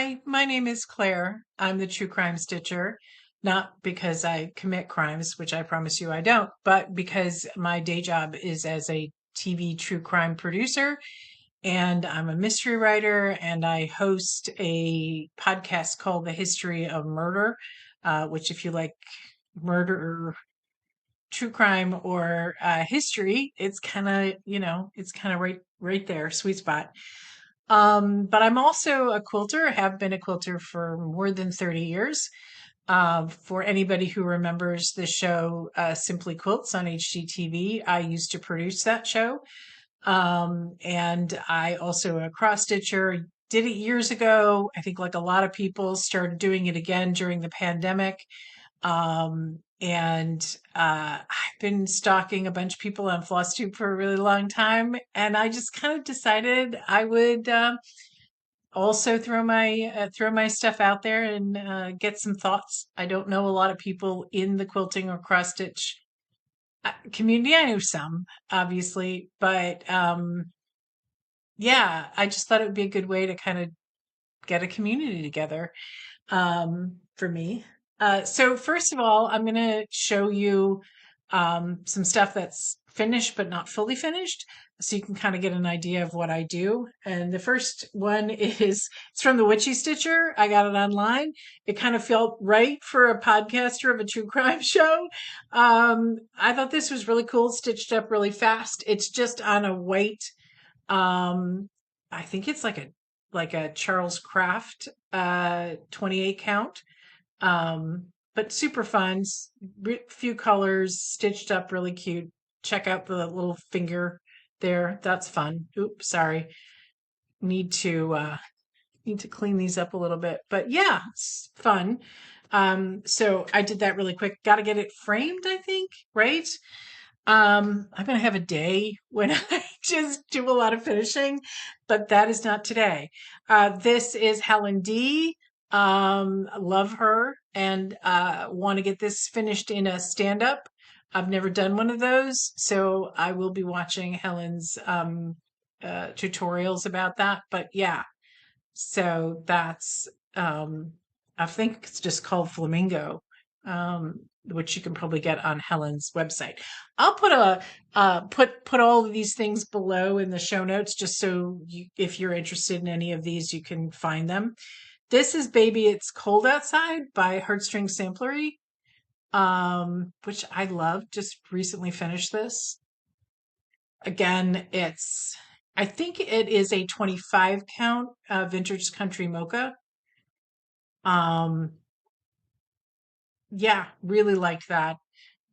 Hi, my name is Claire. I'm the true crime stitcher, not because I commit crimes, which I promise you I don't, but because my day job is as a TV true crime producer, and I'm a mystery writer, and I host a podcast called The History of Murder, which, if you like murder, true crime, or history, it's kind of, it's kind of right there, sweet spot. But I'm also a quilter. I have been a quilter for more than 30 years. For anybody who remembers the show Simply Quilts on HGTV, I used to produce that show. And I also a cross stitcher. Did it years ago. I think, like a lot of people, started doing it again during the pandemic. And I've been stalking a bunch of people on Flosstube for a really long time, and I just kind of decided I would also throw my stuff out there and get some thoughts. I don't know a lot of people in the quilting or cross stitch community. I know some, obviously, but yeah, I just thought it would be a good way to kind of get a community together for me. So first of all, I'm going to show you some stuff that's finished but not fully finished, so you can kind of get an idea of what I do. And the first one it's from the Witchy Stitcher. I got it online. It kind of felt right for a podcaster of a true crime show. I thought this was really cool, stitched up really fast. It's just on a white. I think it's like a Charles Craft 28 count. But super fun, few colors, stitched up really cute. Check out the little finger there. That's fun. Oops, sorry. Need to clean these up a little bit. But yeah, it's fun. So I did that really quick. Got to get it framed, I think, right? I'm gonna have a day when I just do a lot of finishing, but that is not today. This is Helen D. Love her, and want to get this finished in a stand-up. I've never done one of those, so I will be watching Helen's tutorials about that. But yeah, so that's I think it's just called Flamingo, which you can probably get on Helen's website. I'll put all of these things below in the show notes, just so if you're interested in any of these, you can find them. This is Baby It's Cold Outside by Heartstring Samplery, which I love. Just recently finished this. Again, I think it is a 25 count vintage country mocha. Um, yeah, really liked that.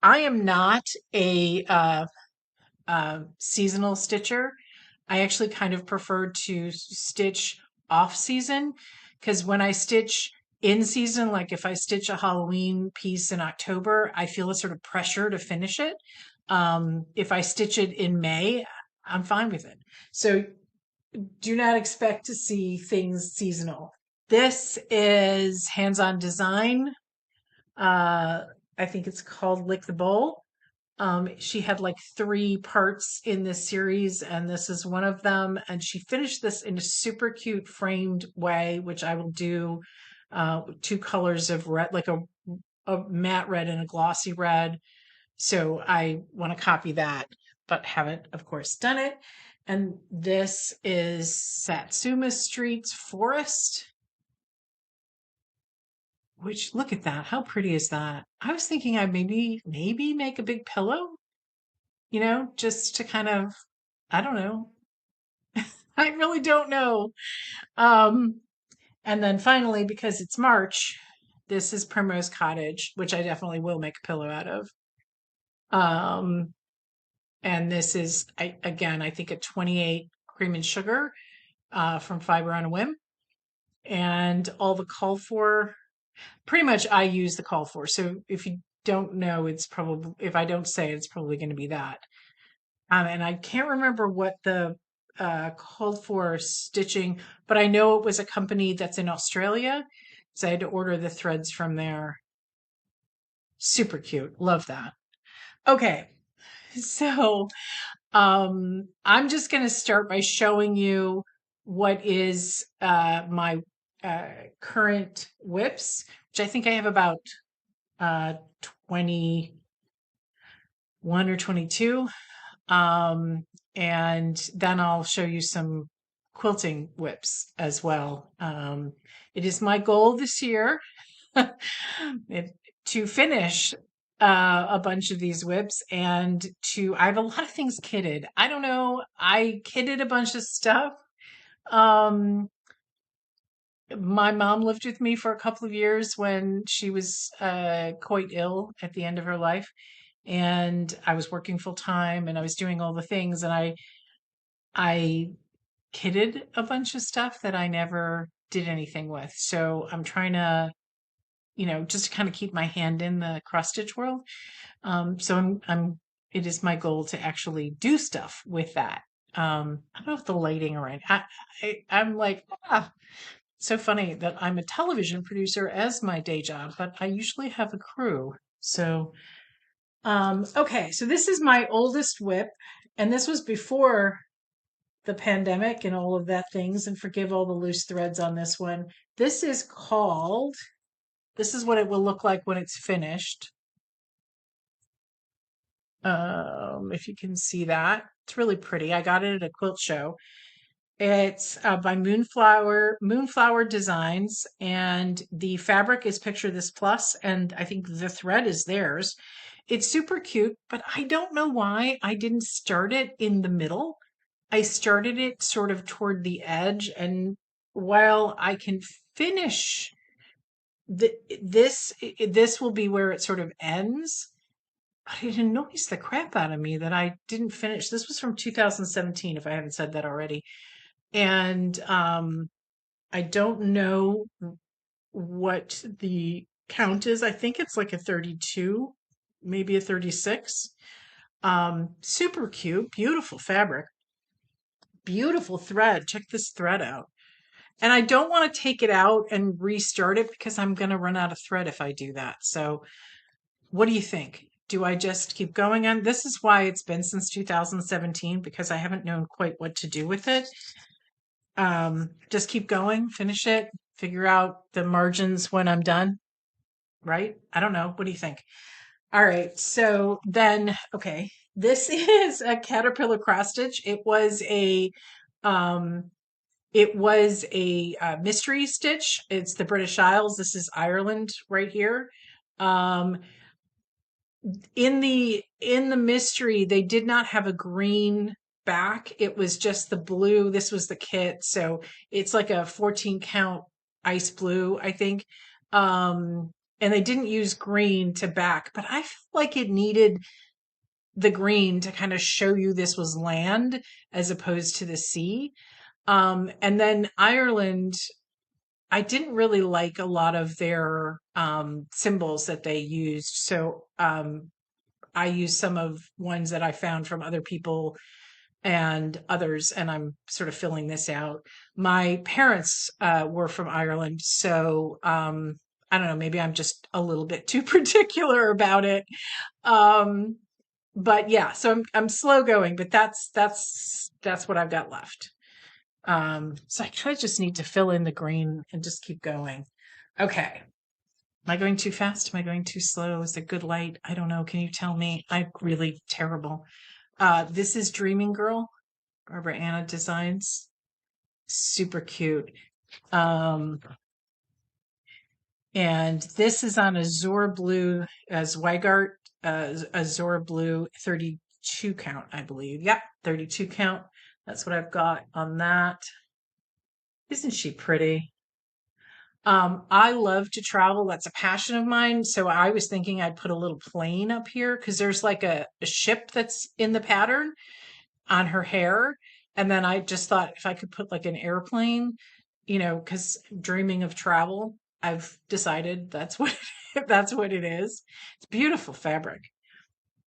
I am not a seasonal stitcher. I actually kind of prefer to stitch off season, because when I stitch in season, like if I stitch a Halloween piece in October, I feel a sort of pressure to finish it. If I stitch it in May, I'm fine with it. So do not expect to see things seasonal. This is hands-on design. I think it's called Lick the Bowl. She had like 3 parts in this series, and this is one of them. And she finished this in a super cute framed way, which I will do 2 colors of red, like a matte red and a glossy red. So I want to copy that, but haven't, of course, done it. And this is Satsuma Street's Forest, which, look at that. How pretty is that? I was thinking I'd maybe make a big pillow, just to kind of, I don't know. I really don't know. Um, and then finally, because it's March, this is Primrose Cottage, which I definitely will make a pillow out of. Um, and this is, I think, a 28 cream and sugar from Fiber on a Whim. And all the call for, pretty much I use the call for. So if you don't know, it's probably, if I don't say it, it's probably going to be that. And I can't remember what the called for stitching, but I know it was a company that's in Australia, so I had to order the threads from there. Super cute. Love that. Okay, so I'm just going to start by showing you what is my current WIPs, which I think I have about 21 or 22. Um, and then I'll show you some quilting WIPs as well. It is my goal this year it, to finish a bunch of these WIPs and I have a lot of things kitted. I don't know. I kitted a bunch of stuff. Um, my mom lived with me for a couple of years when she was quite ill at the end of her life. And I was working full time and I was doing all the things. And I kitted a bunch of stuff that I never did anything with. So I'm trying to, just to kind of keep my hand in the cross stitch world. So it is my goal to actually do stuff with that. I don't know if the lighting are right. I'm like, so funny that I'm a television producer as my day job, but I usually have a crew. So, okay. So this is my oldest WIP, and this was before the pandemic and all of that things, and forgive all the loose threads on this one. This is this is what it will look like when it's finished. If you can see that, it's really pretty. I got it at a quilt show. It's by Moonflower Designs, and the fabric is Picture This Plus, and I think the thread is theirs. It's super cute, but I don't know why I didn't start it in the middle. I started it sort of toward the edge, and while I can finish this will be where it sort of ends. It annoys the crap out of me that I didn't finish. This was from 2017, if I haven't said that already. And I don't know what the count is. I think it's like a 32, maybe a 36. Super cute, beautiful fabric, beautiful thread. Check this thread out. And I don't want to take it out and restart it because I'm going to run out of thread if I do that. So, what do you think? Do I just keep going on? This is why it's been since 2017 because I haven't known quite what to do with it. Just keep going, finish it, figure out the margins when I'm done, right? I don't know. What do you think? All right. So then, okay, this is a caterpillar cross stitch. Um, it was a mystery stitch. It's the British Isles. This is Ireland right here. Um, in the mystery, they did not have a green back. It was just the blue. This was the kit. So it's like a 14 count ice blue, I think. And they didn't use green to back, but I felt like it needed the green to kind of show you this was land as opposed to the sea. And then Ireland, I didn't really like a lot of their symbols that they used. So I used some of ones that I found from other people and others, and I'm sort of filling this out. My parents were from Ireland, so I don't know, maybe I'm just a little bit too particular about it. Um, but yeah, so I'm slow going, but that's what I've got left. So I kind of just need to fill in the green and just keep going. Okay. Am I going too fast? Am I going too slow? Is it good light? I don't know. Can you tell me? I'm really terrible. This is Dreaming Girl, Barbara Anna Designs. Super cute. Um, and this is on Azure Blue, Zweigart, Azure Blue 32 count, I believe. Yep, 32 count. That's what I've got on that. Isn't she pretty? I love to travel. That's a passion of mine. So I was thinking I'd put a little plane up here because there's like a ship that's in the pattern on her hair. And then I just thought if I could put like an airplane, because dreaming of travel, I've decided that's what that's what it is. It's beautiful fabric.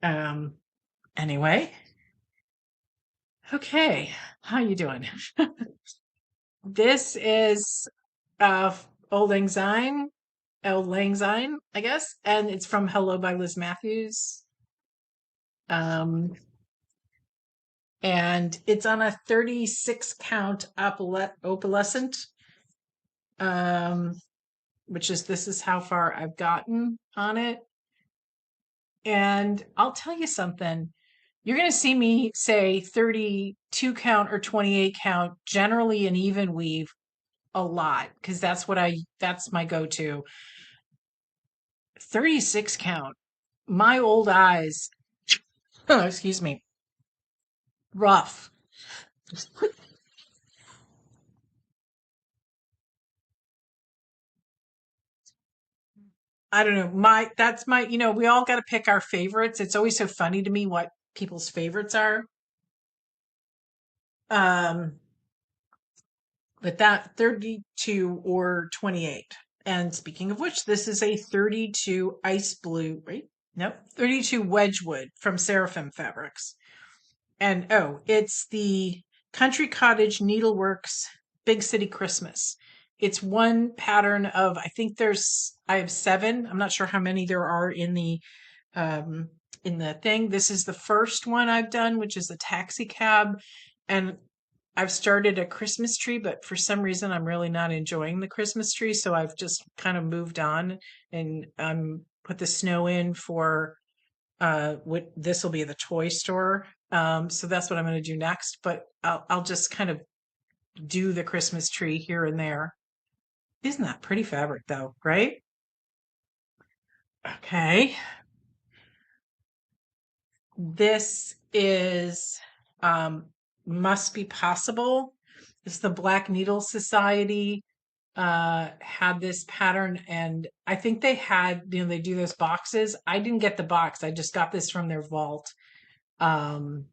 Um, anyway, okay, how you doing? This is uh Old Lang Syne, Auld Lang Syne, I guess, and it's from Hello by Liz Mathews. Um, and it's on a 36 count opalescent. um, which is this is how far I've gotten on it. And I'll tell you something. You're going to see me say 32 count or 28 count, generally an even weave a lot, because that's my go-to. 36 count. My old eyes, oh, excuse me, rough. I don't know. That's my, we all got to pick our favorites. It's always so funny to me what people's favorites are. Um, but that 32 or 28. And speaking of which, this is a 32 ice blue, right? Nope, 32 Wedgwood from Seraphim Fabrics. And oh, it's the Country Cottage Needleworks Big City Christmas. It's one pattern of, I have seven. I'm not sure how many there are um, in the thing. This is the first one I've done, which is a taxi cab. And I've started a Christmas tree, but for some reason I'm really not enjoying the Christmas tree. So I've just kind of moved on and put the snow in for what this will be the toy store. So that's what I'm going to do next. But I'll just kind of do the Christmas tree here and there. Isn't that pretty fabric though, right? Okay. This is Must Be Possible. It's the Black Needle Society had this pattern, and I think they had, they do those boxes. I didn't get the box. I just got this from their vault. Um,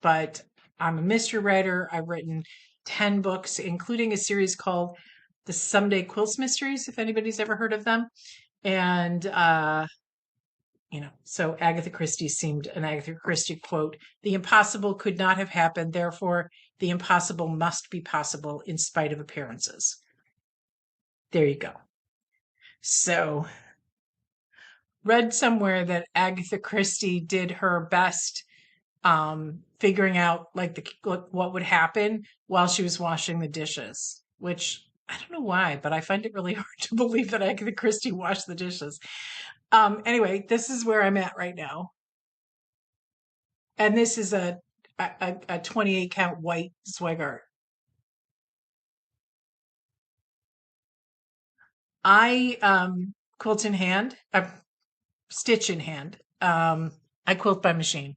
but I'm a mystery writer. I've written 10 books, including a series called the Someday Quilts Mysteries, if anybody's ever heard of them. And so Agatha Christie seemed an Agatha Christie quote: "The impossible could not have happened, therefore the impossible must be possible in spite of appearances." There you go. So, read somewhere that Agatha Christie did her best figuring out what would happen while she was washing the dishes, which I don't know why, but I find it really hard to believe that Agatha Christie washed the dishes. Anyway, this is where I'm at right now. And this is a 28 count white Zweigart. I quilt in hand, stitch in hand. I quilt by machine.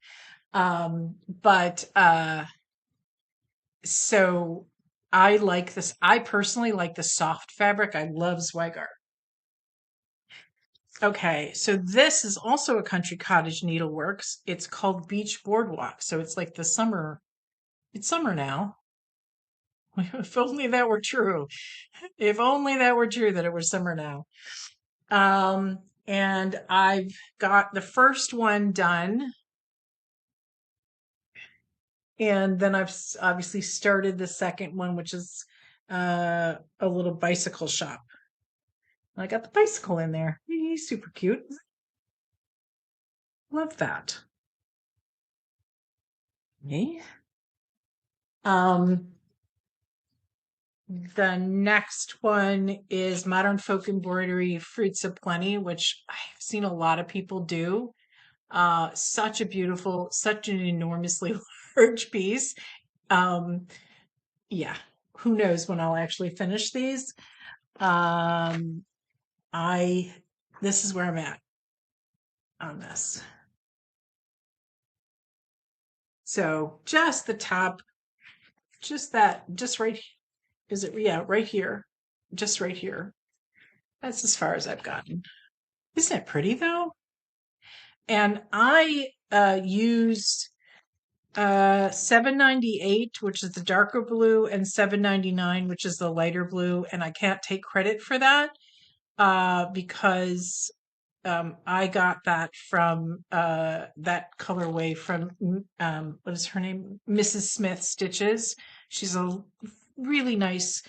But so I like this. I personally like the soft fabric. I love Zweigart. Okay, so this is also a Country Cottage Needleworks. It's called Beach Boardwalk. So it's like it's summer now. If only that were true. If only that were true that it was summer now. And I've got the first one done. And then I've obviously started the second one, which is a little bicycle shop. I got the bicycle in there. He's super cute. Love that. Me. Um, the next one is Modern Folk Embroidery Fruits of Plenty, which I've seen a lot of people do. Such a beautiful, such an enormously large piece. Um, yeah, who knows when I'll actually finish these. Um, I This is where I'm at on this. So just the top, just right, is it? Yeah, right here, just right here. That's as far as I've gotten. Isn't it pretty though? And I used 798, which is the darker blue, and 799, which is the lighter blue. And I can't take credit for that because I got that from that colorway from what is her name? Mrs. Smith Stitches. She's a really nice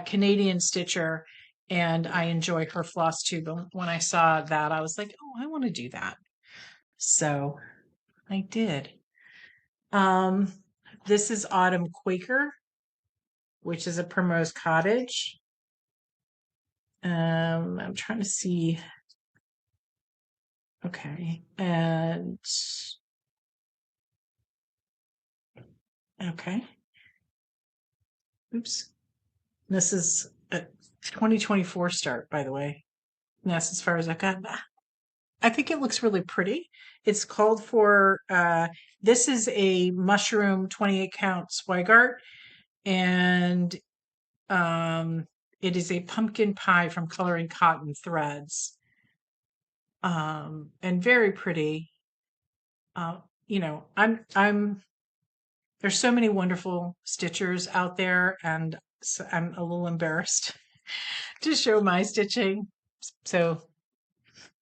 Canadian stitcher, and I enjoy her floss tube. And when I saw that, I was like, oh, I want to do that. So I did. Um, this is Autumn Quaker, which is a Primrose Cottage. I'm trying to see. Okay. And okay. Oops. This is a 2024 start, by the way. And that's as far as I got. I think it looks really pretty. It's called for, this is a mushroom 28 count Swigart, and um, it is a pumpkin pie from Coloring Cotton Threads, and very pretty. Uh, there's so many wonderful stitchers out there, and so I'm a little embarrassed to show my stitching. So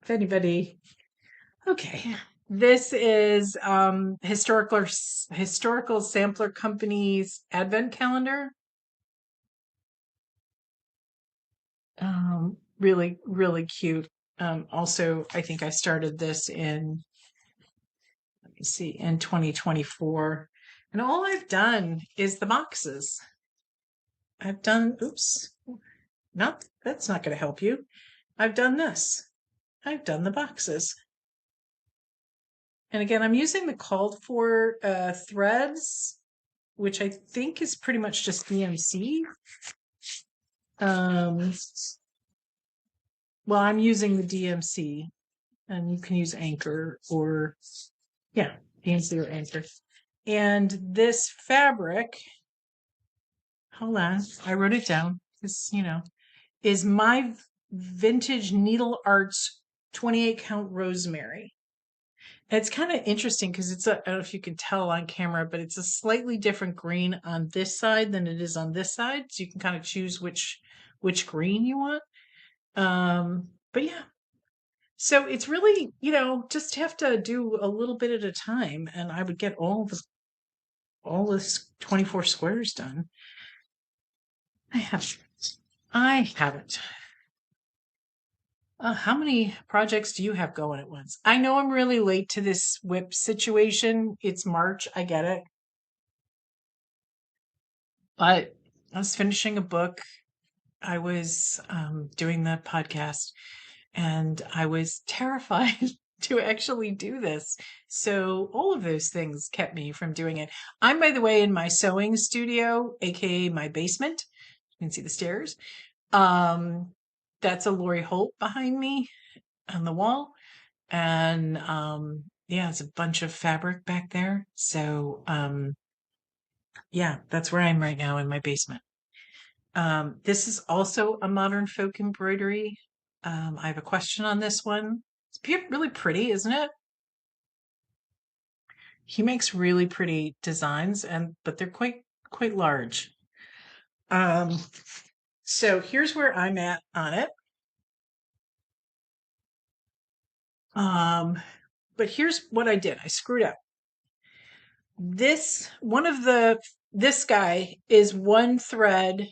if anybody, okay. This is historical sampler company's advent calendar. Really, really cute. Also, I think I started this in, let me see, in 2024. And all I've done is the boxes. I've done, oops, not, that's not going to help you. I've done this. I've done the boxes. And again, I'm using the called for threads, which I think is pretty much just DMC. Well, I'm using the DMC, and you can use Anchor or, yeah, DMC or Anchor. And this fabric, hold on, I wrote it down. This, is my vintage Needle Arts 28 count rosemary. It's kind of interesting because I don't know if you can tell on camera, but it's a slightly different green on this side than it is on this side. So you can kind of choose which green you want. But yeah, so it's really, just have to do a little bit at a time, and I would get all this 24 squares done. I haven't. How many projects do you have going at once? I know I'm really late to this WIP situation. It's March, I get it. But I was finishing a book. I was doing the podcast, and I was terrified to actually do this. So all of those things kept me from doing it. I'm, by the way, in my sewing studio, aka my basement. You can see the stairs. That's a Lori Holt behind me on the wall. And yeah, it's a bunch of fabric back there. So yeah, that's where I am right now, in my basement. This is also a modern folk embroidery. I have a question on this one. It's really pretty, isn't it? He makes really pretty designs, but they're quite large. So here's where I'm at on it. But here's what I did. I screwed up. This guy is one thread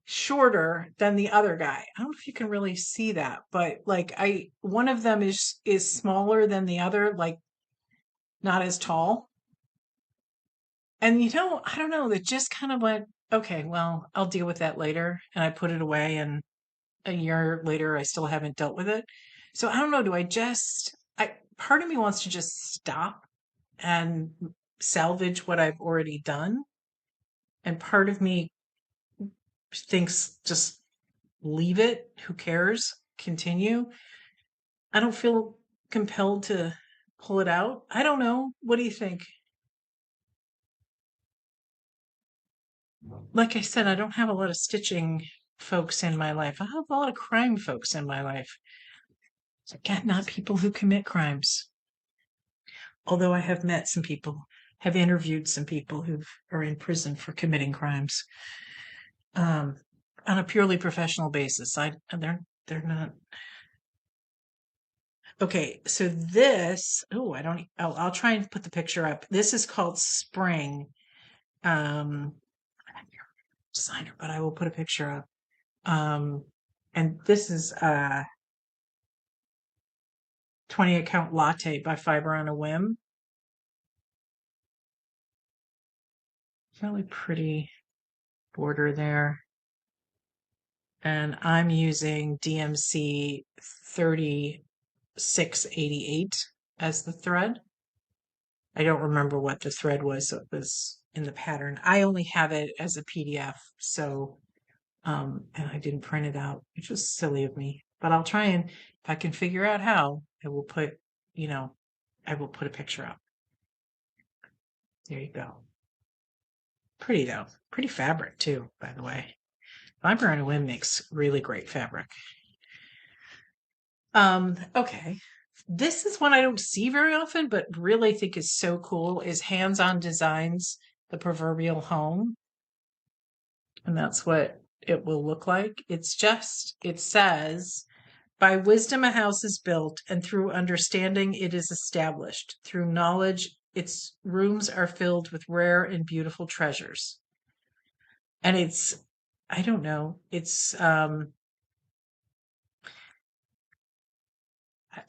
shorter than the other guy. I don't know if you can really see that, but like one of them is smaller than the other, like not as tall. And I don't know, it just kind of went, okay, well, I'll deal with that later. And I put it away, and a year later I still haven't dealt with it. So I don't know, part of me wants to just stop and salvage what I've already done. And part of me thinks just leave it. Who cares? Continue. I don't feel compelled to pull it out. I don't know. What do you think? Like I said, I don't have a lot of stitching folks in my life. I have a lot of crime folks in my life. Again, not people who commit crimes. Although I have met some people, have interviewed some people who are in prison for committing crimes. On a purely professional basis. They're not. Okay, so this, I'll try and put the picture up. This is called Spring. I'm not your designer, but I will put a picture up. And this is 28 count latte by Fiber on a Whim. Really pretty border there. and I'm using DMC 3688 as the thread. I don't remember what the thread was, so it was in the pattern. I only have it as a PDF, so and I didn't print it out, which was silly of me. But I'll try, and if I can figure out how, I will put, I will put a picture up. There you go. Pretty though. Pretty fabric too, by the way. Library on a Whim makes really great fabric. Okay. This is one I don't see very often, but really think is so cool, is Hands-On Designs, The Proverbial Home. And that's what it will look like. It says, by wisdom a house is built, and through understanding it is established. Through knowledge, its rooms are filled with rare and beautiful treasures. And I don't know,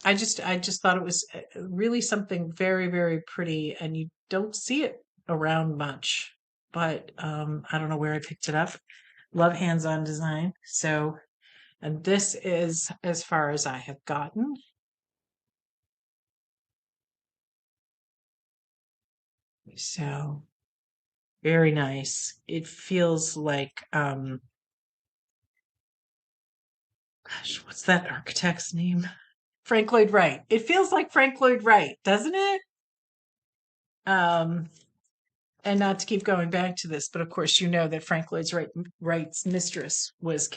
I just thought it was really something very, very pretty, and you don't see it around much. But I don't know where I picked it up. Love hands-on design. So, and this is as far as I have gotten. So, very nice. It feels like, gosh, what's that architect's name? Frank Lloyd Wright. It feels like Frank Lloyd Wright, doesn't it? And not to keep going back to this, but of course you know that Frank Lloyd Wright's mistress was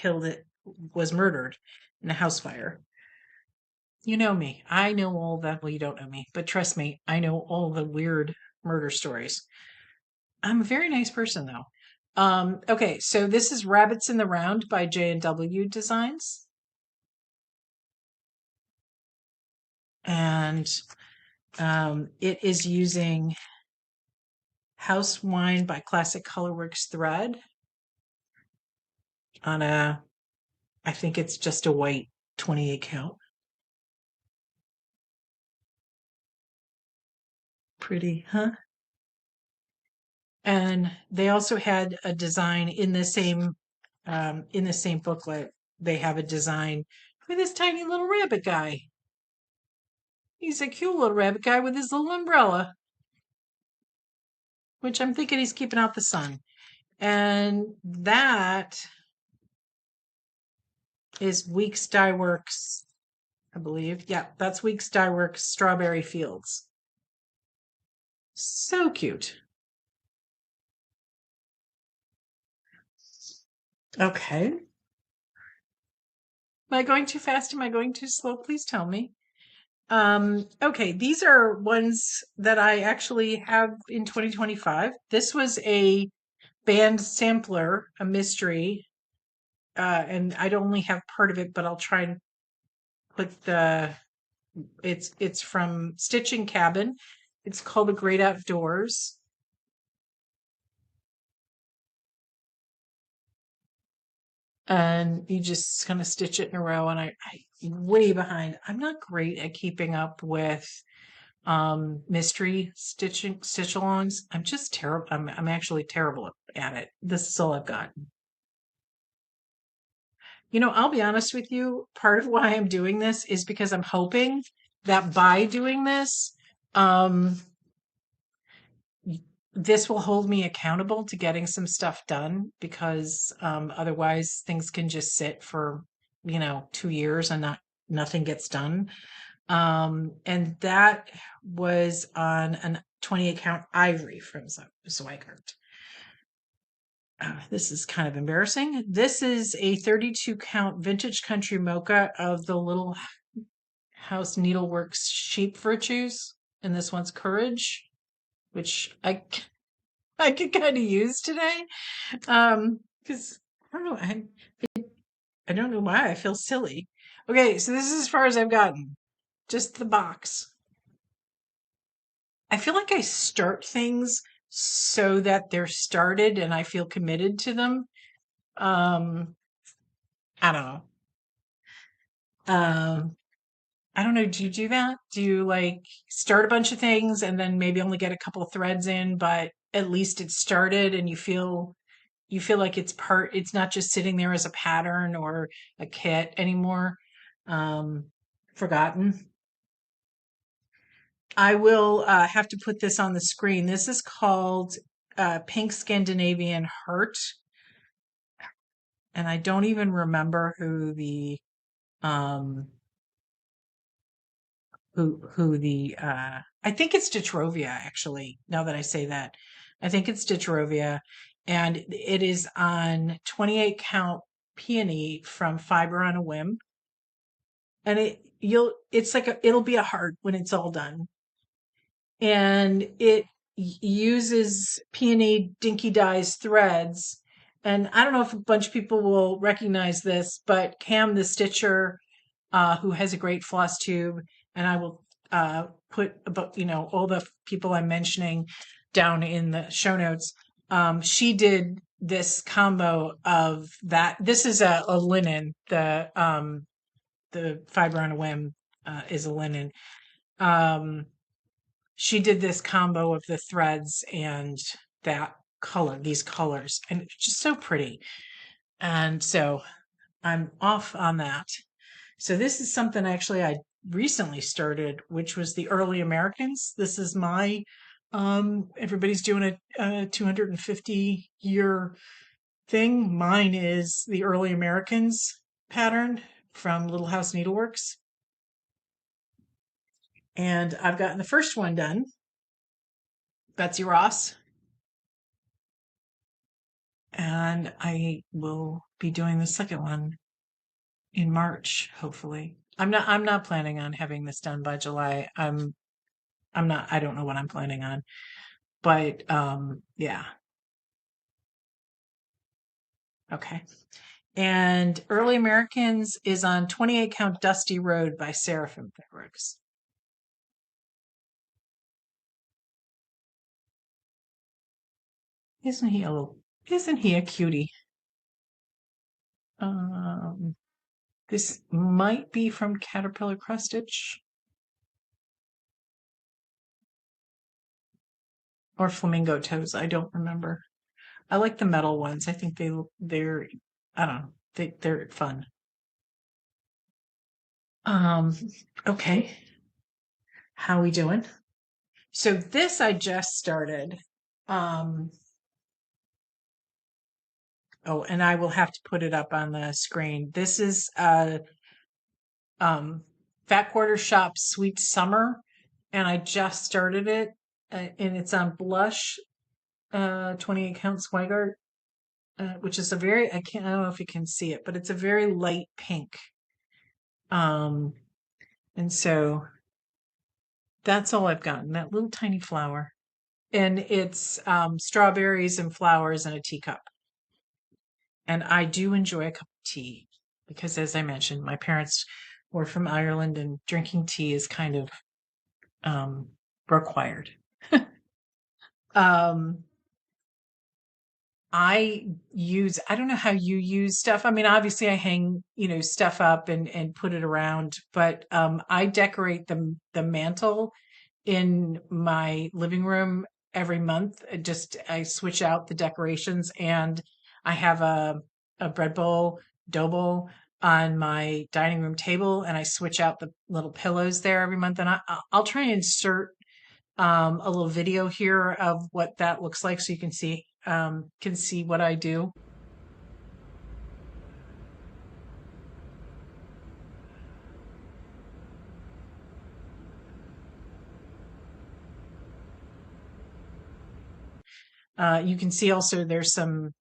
murdered in a house fire. You know me. I know all that. Well, you don't know me, but trust me, I know all the weird murder stories. I'm a very nice person, though. Okay, so this is Rabbits in the Round by J&W Designs. And it is using House Wine by Classic Colorworks thread on I think it's just a white 28 count. Pretty, huh? And they also had a design in the same booklet. They have a design for this tiny little rabbit guy. He's a cute little rabbit guy with his little umbrella, which I'm thinking he's keeping out the sun. And that is Weeks Dye Works, I believe. Yeah, that's Weeks Dye Works Strawberry Fields. So cute. Okay. Am I going too fast? Am I going too slow? Please tell me. Okay, these are ones that I actually have in 2025. This was a band sampler, a mystery, and I'd only have part of it, but I'll try and put it's from Stitching Cabin. It's called The Great Outdoors. And you just kind of stitch it in a row, and I way behind. I'm not great at keeping up with mystery stitch alongs. I'm just terrible. I'm actually terrible at it. This is all I've got. I'll be honest with you. Part of why I'm doing this is because I'm hoping that by doing this, this will hold me accountable to getting some stuff done, because otherwise things can just sit for 2 years and nothing gets done. And that was on a 28 count ivory from Zweigart. This is kind of embarrassing. This is a 32 count vintage country mocha of the Little House Needleworks Sheep Virtues, and this one's Courage, which I could kind of use today, because I don't know, I don't know why I feel silly. Okay, so this is as far as I've gotten, just the box. I feel like I start things so that they're started and I feel committed to them. I don't know. I don't know. Do you do that? Do you like start a bunch of things and then maybe only get a couple of threads in, but at least it's started and you feel you feel like it's not just sitting there as a pattern or a kit anymore, um, forgotten. I will have to put this on the screen. This is called Pink Scandinavian Heart, and I don't even remember um, who the I think it's Ditrovia, actually. Now that I say that, I think it's Ditrovia, and it is on 28 count peony from Fiber on a Whim, and it'll be a heart when it's all done, and it uses peony dinky dyes threads. And I don't know if a bunch of people will recognize this, but Cam the Stitcher, who has a great Flosstube, and I will put about all the people I'm mentioning down in the show notes. She did this combo of that. This is a linen. The Fiber on a Whim is a linen. She did this combo of the threads and these colors, and it's just so pretty. And so I'm off on that. So this is something actually I recently started, which was the Early Americans. This is my everybody's doing a 250-year thing. Mine is the Early Americans pattern from Little House Needleworks. And I've gotten the first one done, Betsy Ross. And I will be doing the second one in March, hopefully. I'm not planning on having this done by July. I don't know what I'm planning on. But yeah. Okay. And Early Americans is on 28 count Dusty Road by Seraphim Fabrics. Isn't he a cutie? This might be from Caterpillar Cross Stitch or Flamingo Toes. I don't remember. I like the metal ones. I think they're I don't know. They're fun. Okay. How we doing? So this I just started. Oh, and I will have to put it up on the screen. This is Fat Quarter Shop Sweet Summer, and I just started it, and it's on Blush 28 count Swigart, which is I don't know if you can see it, but it's a very light pink. And so that's all I've gotten, that little tiny flower. And it's strawberries and flowers in a teacup. And I do enjoy a cup of tea because, as I mentioned, my parents were from Ireland and drinking tea is kind of required. I don't know how you use stuff. I mean, obviously I hang, stuff up and put it around, but I decorate the mantle in my living room every month. I switch out the decorations, and I have a bread bowl, dough bowl on my dining room table, and I switch out the little pillows there every month. And I'll try and insert a little video here of what that looks like so you can see what I do. You can see also there's some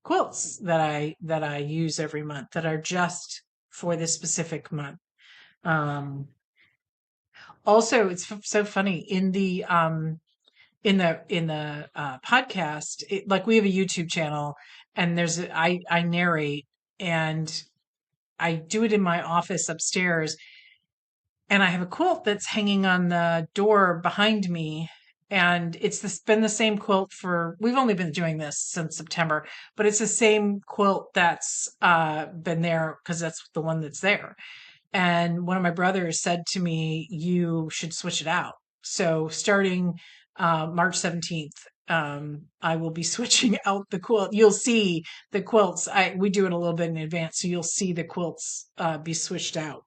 quilts that I use every month that are just for this specific month. Also, it's so funny in the podcast, like we have a YouTube channel, and I narrate, and I do it in my office upstairs, and I have a quilt that's hanging on the door behind me. And been the same quilt we've only been doing this since September, but it's the same quilt that's been there because that's the one that's there. And one of my brothers said to me, you should switch it out. So starting March 17th, I will be switching out the quilt. You'll see the quilts. We do it a little bit in advance, so you'll see the quilts be switched out.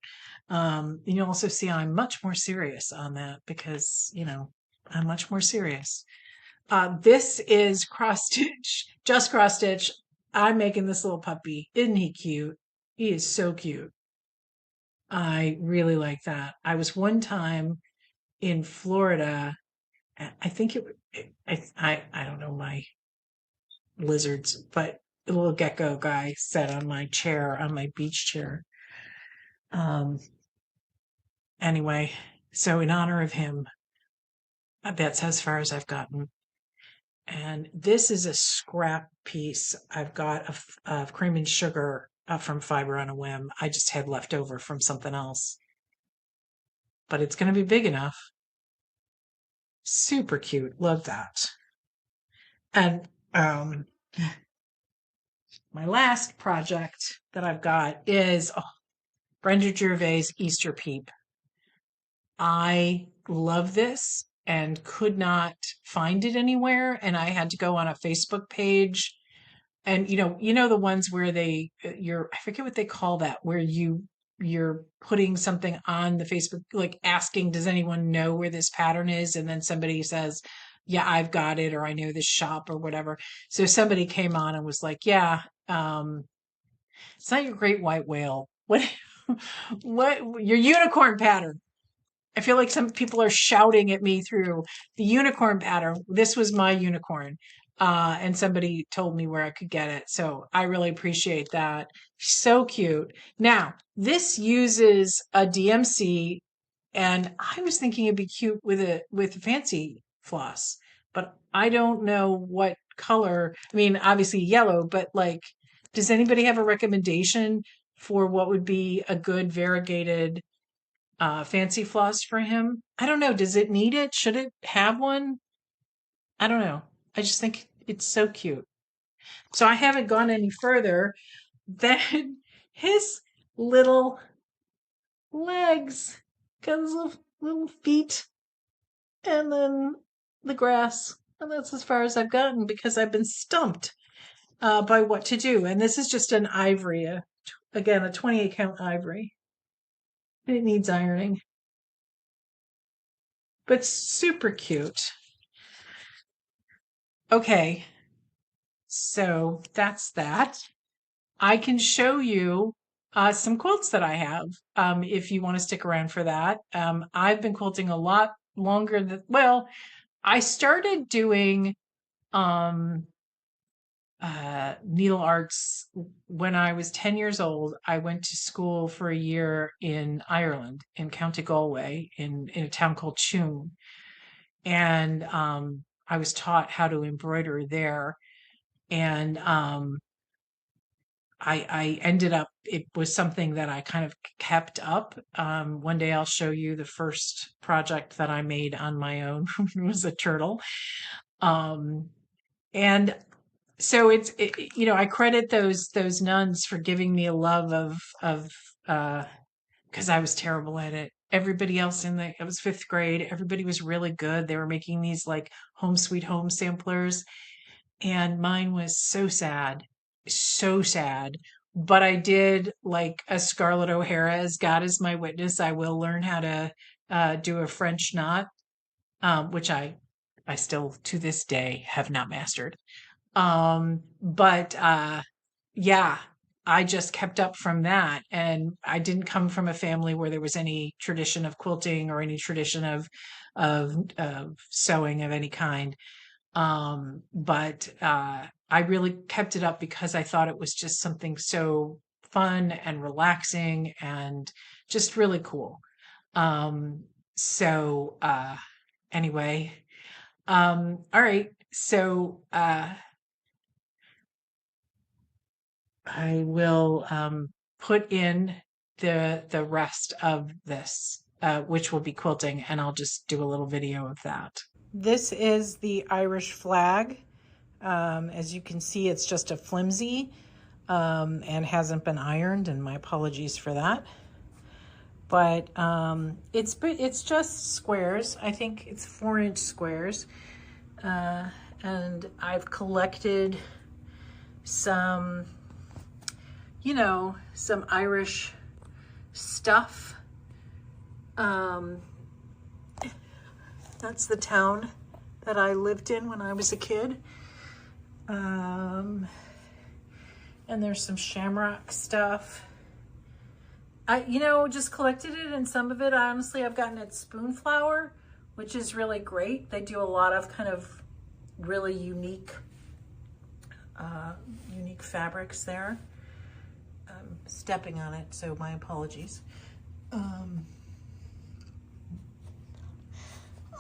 And you'll also see I'm much more serious on that because, you know, I'm much more serious. This is cross stitch, just cross stitch. I'm making this little puppy. Isn't he cute? He is so cute. I really like that. I was one time in Florida. I think I don't know my lizards, but the little gecko guy sat on my chair, on my beach chair. Anyway, so in honor of him, that's as far as I've gotten. And this is a scrap piece I've got of cream and sugar from Fiber on a Whim. I just had left over from something else. But it's going to be big enough. Super cute. Love that. And my last project that I've got is Brenda Gervais' Easter Peep. I love this and could not find it anywhere, and I had to go on a Facebook page, and you know the ones where I forget what they call that, where you're putting something on the Facebook, like asking, does anyone know where this pattern is? And then somebody says, yeah, I've got it, or I know this shop or whatever. So somebody came on and was like, yeah, it's not your great white whale. What your unicorn pattern? I feel like some people are shouting at me through the unicorn pattern. This was my unicorn. And somebody told me where I could get it. So I really appreciate that. So cute. Now, this uses a DMC, and I was thinking it'd be cute with fancy floss, but I don't know what color. I mean, obviously yellow, but like, does anybody have a recommendation for what would be a good variegated fancy floss for him? I don't know. Does it need it? Should it have one? I don't know. I just think it's so cute. So I haven't gone any further than his little legs. Got his little feet, and then the grass. And that's as far as I've gotten because I've been stumped by what to do. And this is just an ivory, again, a 28 count ivory. It needs ironing, but super cute. Okay, so that's that. I can show you some quilts that I have if you want to stick around for that. I've been quilting a lot longer than, well, I started doing needle arts when I was 10 years old. I went to school for a year in Ireland, in County Galway, in a town called Tuam. And I was taught how to embroider there. And I ended up, it was something that I kind of kept up. One day I'll show you the first project that I made on my own. It was a turtle. And so I credit those nuns for giving me a love of because I was terrible at it. Everybody else it was fifth grade. Everybody was really good. They were making these like home sweet home samplers, and mine was so sad, so sad. But I did, like a Scarlett O'Hara, as God is my witness, I will learn how to do a French knot, which I still to this day have not mastered. But yeah, I just kept up from that. And I didn't come from a family where there was any tradition of quilting or any tradition of sewing of any kind. But I really kept it up because I thought it was just something so fun and relaxing and just really cool. So anyway, all right. So I will put in the rest of this, which will be quilting, and I'll just do a little video of that. This is the Irish flag. As you can see, it's just a flimsy and hasn't been ironed, and my apologies for that. But it's just squares. I think it's 4-inch squares. and I've collected some, you know, some Irish stuff. That's the town that I lived in when I was a kid. And there's some shamrock stuff. I, you know, just collected it, and some of it, honestly, I've gotten at Spoonflower, which is really great. They do a lot of kind of really unique fabrics there. I'm stepping on it, so my apologies.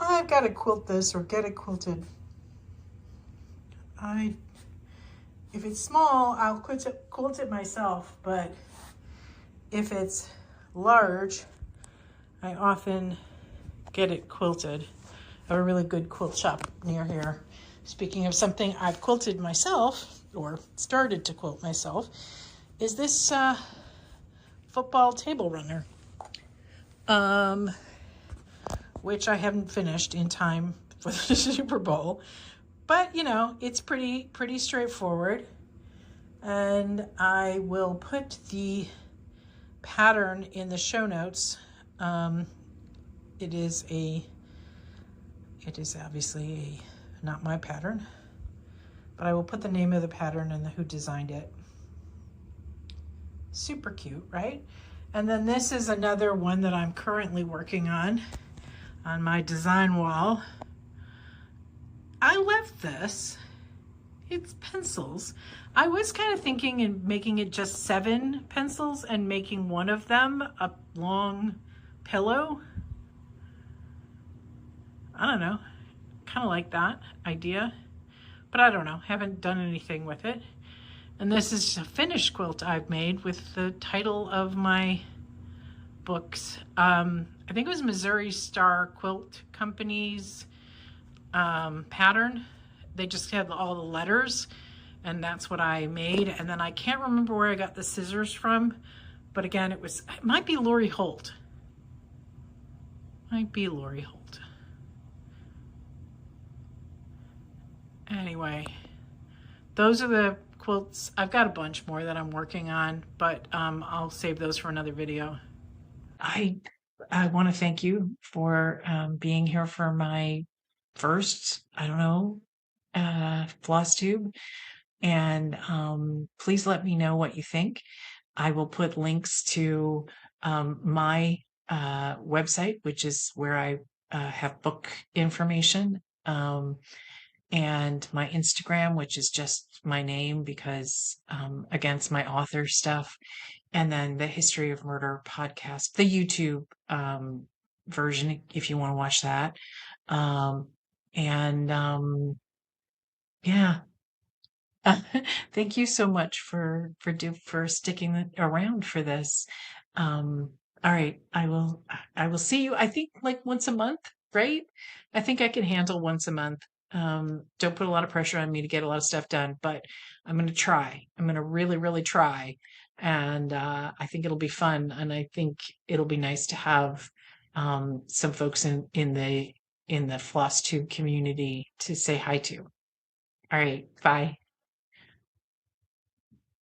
I've got to quilt this or get it quilted. If it's small, I'll quilt it myself, but if it's large, I often get it quilted. I have a really good quilt shop near here. Speaking of something I've quilted myself, or started to quilt myself, is this football table runner, which I haven't finished in time for the Super Bowl. But, you know, it's pretty straightforward. And I will put the pattern in the show notes. It is obviously not my pattern, but I will put the name of the pattern and who designed it. Super cute, right? And then this is another one that I'm currently working on my design wall. I love this. It's pencils. I was kind of thinking in making it just 7 pencils and making one of them a long pillow. I don't know, kind of like that idea, but I don't know, haven't done anything with it. And this is a finished quilt I've made with the title of my books. I think it was Missouri Star Quilt Company's pattern. They just had all the letters, and that's what I made. And then I can't remember where I got the scissors from, but again, it might be Lori Holt. Might be Lori Holt. Anyway, those are the quilts. I've got a bunch more that I'm working on, but I'll save those for another video. I want to thank you for being here for my first, I don't know, Flosstube. And please let me know what you think. I will put links to my website, which is where I have book information, and my Instagram, which is just my name because against my author stuff, and then the History of Murder podcast, the YouTube version, if you want to watch that. Yeah. Thank you so much for sticking around for this. All right, I will see you, I think, like once a month, right? I think I can handle once a month. Don't put a lot of pressure on me to get a lot of stuff done, but I'm going to try. I'm going to really try. And I think it'll be fun. And I think it'll be nice to have some folks in the Flosstube community to say hi to. All right, bye.